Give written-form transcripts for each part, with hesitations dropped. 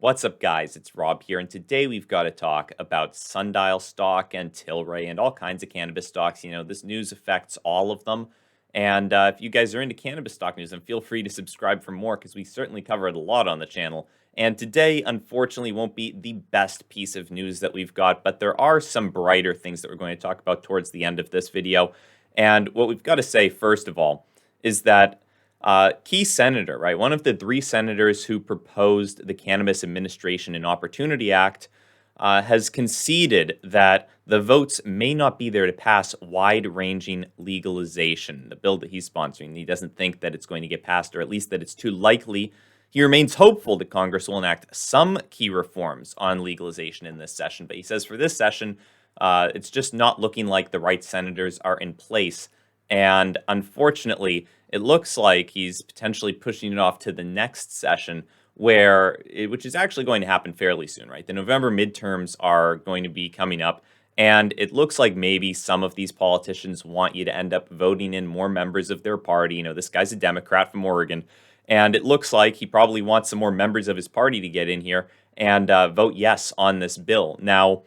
What's up, guys? It's Rob here, and today we've got to talk about Sundial stock and Tilray and all kinds of cannabis stocks. This news affects all of them. And if you guys are into cannabis stock news, then feel free to subscribe for more because we certainly cover it a lot on the channel. And today, unfortunately, won't be the best piece of news that we've got, but there are some brighter things that we're going to talk about towards the end of this video. And what we've got to say, first of all, is that key senator, right? One of the three senators who proposed the Cannabis Administration and Opportunity Act has conceded that the votes may not be there to pass wide-ranging legalization, the bill that he's sponsoring. He doesn't think that it's going to get passed, or at least that it's too likely. He remains hopeful that Congress will enact some key reforms on legalization in this session, but he says for this session, it's just not looking like the right senators are in place. And unfortunately, it looks like he's potentially pushing it off to the next session, which is actually going to happen fairly soon, right? The November midterms are going to be coming up, and it looks like maybe some of these politicians want you to end up voting in more members of their party. This guy's a Democrat from Oregon, and it looks like he probably wants some more members of his party to get in here and vote yes on this bill. Now,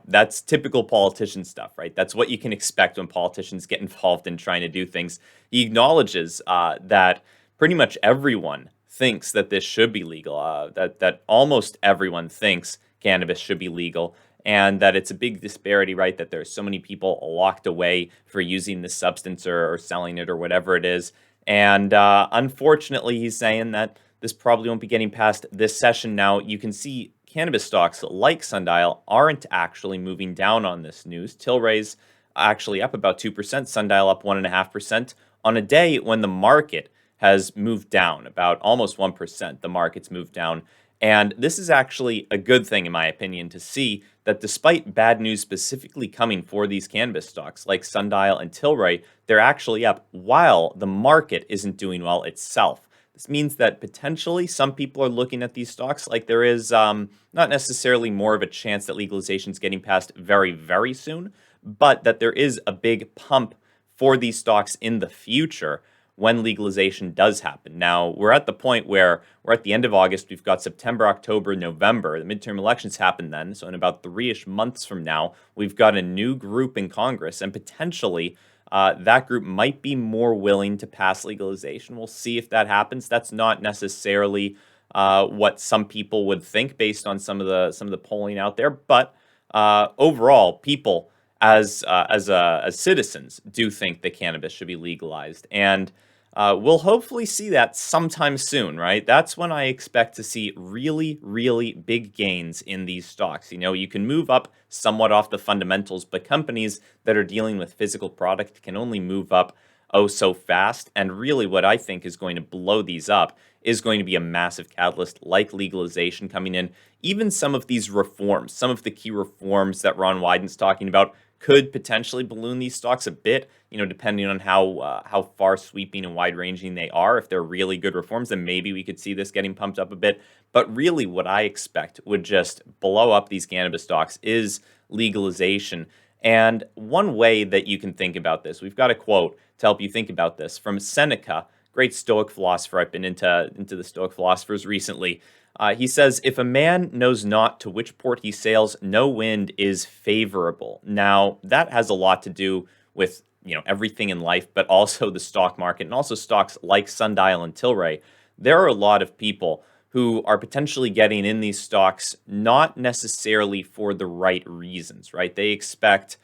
that's typical politician stuff, right? That's what you can expect when politicians get involved in trying to do things. He acknowledges that pretty much everyone thinks that this should be legal, that almost everyone thinks cannabis should be legal, and that it's a big disparity, right? That there's so many people locked away for using this substance or selling it or whatever it is. And unfortunately, he's saying that this probably won't be getting past this session. Now, you can see cannabis stocks like Sundial aren't actually moving down on this news. Tilray's actually up about 2%, Sundial up 1.5% on a day when the market has moved down about almost 1%. The market's moved down. And this is actually a good thing, in my opinion, to see that despite bad news specifically coming for these cannabis stocks like Sundial and Tilray, they're actually up while the market isn't doing well itself. This means that potentially some people are looking at these stocks like there is not necessarily more of a chance that legalization is getting passed very, very soon, but that there is a big pump for these stocks in the future when legalization does happen. Now, we're at the point where we're at the end of August. We've got September, October, November. The midterm elections happen then. So in about 3-ish months from now, we've got a new group in Congress, and potentially that group might be more willing to pass legalization. We'll see if that happens. That's not necessarily what some people would think based on some of the polling out there, but overall, people as citizens do think that cannabis should be legalized, and we'll hopefully see that sometime soon, right? That's when I expect to see really, really big gains in these stocks. You can move up somewhat off the fundamentals, but companies that are dealing with physical product can only move up oh so fast. And really what I think is going to blow these up is going to be a massive catalyst like legalization coming in. Even some of these reforms, some of the key reforms that Ron Wyden's talking about could potentially balloon these stocks a bit, depending on how far sweeping and wide ranging they are. If they're really good reforms, then maybe we could see this getting pumped up a bit. But really what I expect would just blow up these cannabis stocks is legalization. And one way that you can think about this, we've got a quote to help you think about this from Seneca, great Stoic philosopher. I've been into the Stoic philosophers recently. He says, if a man knows not to which port he sails, no wind is favorable. Now, that has a lot to do with, everything in life, but also the stock market and also stocks like Sundial and Tilray. There are a lot of people who are potentially getting in these stocks not necessarily for the right reasons, right? They expect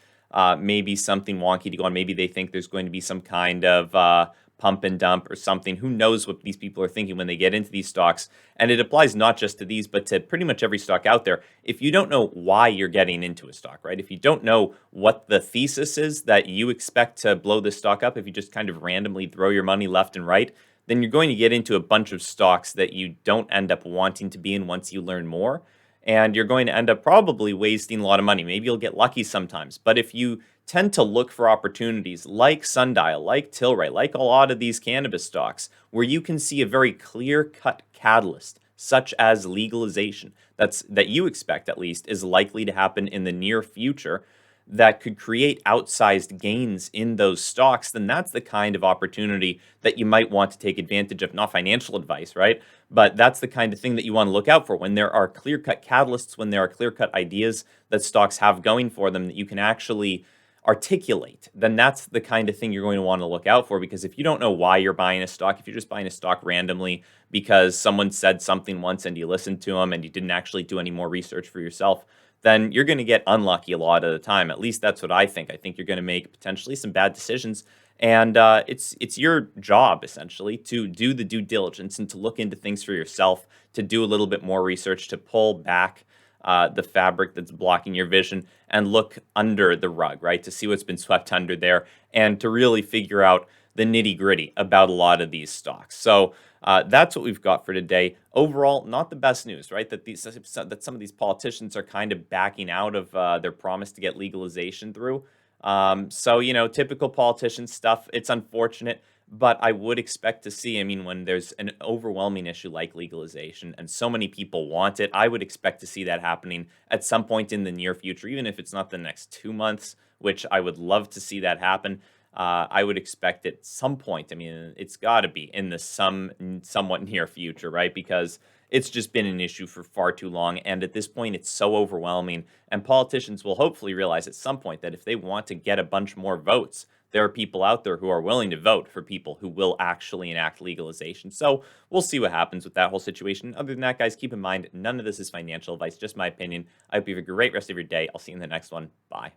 maybe something wonky to go on. Maybe they think there's going to be some kind of pump and dump or something. Who knows what these people are thinking when they get into these stocks? And it applies not just to these, but to pretty much every stock out there. If you don't know why you're getting into a stock, right? If you don't know what the thesis is that you expect to blow this stock up, if you just kind of randomly throw your money left and right, then you're going to get into a bunch of stocks that you don't end up wanting to be in once you learn more. And you're going to end up probably wasting a lot of money. Maybe you'll get lucky sometimes. But if you tend to look for opportunities like Sundial, like Tilray, like a lot of these cannabis stocks, where you can see a very clear-cut catalyst, such as legalization, that you expect at least is likely to happen in the near future, that could create outsized gains in those stocks, then that's the kind of opportunity that you might want to take advantage of. Not financial advice, right? But that's the kind of thing that you want to look out for when there are clear cut catalysts, when there are clear cut ideas that stocks have going for them that you can actually articulate, then that's the kind of thing you're going to want to look out for. Because if you don't know why you're buying a stock, if you're just buying a stock randomly because someone said something once and you listened to them and you didn't actually do any more research for yourself, then you're going to get unlucky a lot of the time. At least that's what I think. I think you're going to make potentially some bad decisions, and it's your job essentially to do the due diligence and to look into things for yourself, to do a little bit more research, to pull back the fabric that's blocking your vision and look under the rug, right, to see what's been swept under there, and to really figure out the nitty gritty about a lot of these stocks. So that's what we've got for today. Overall, not the best news, right? That some of these politicians are kind of backing out of their promise to get legalization through. So typical politician stuff. It's unfortunate, but I would expect to see. I mean, when there's an overwhelming issue like legalization and so many people want it, I would expect to see that happening at some point in the near future, even if it's not the next 2 months, which I would love to see that happen. I would expect at some point. I mean, it's got to be in the somewhat near future, right? Because it's just been an issue for far too long, and at this point, it's so overwhelming. And politicians will hopefully realize at some point that if they want to get a bunch more votes, there are people out there who are willing to vote for people who will actually enact legalization. So we'll see what happens with that whole situation. Other than that, guys, keep in mind none of this is financial advice, just my opinion. I hope you have a great rest of your day. I'll see you in the next one. Bye.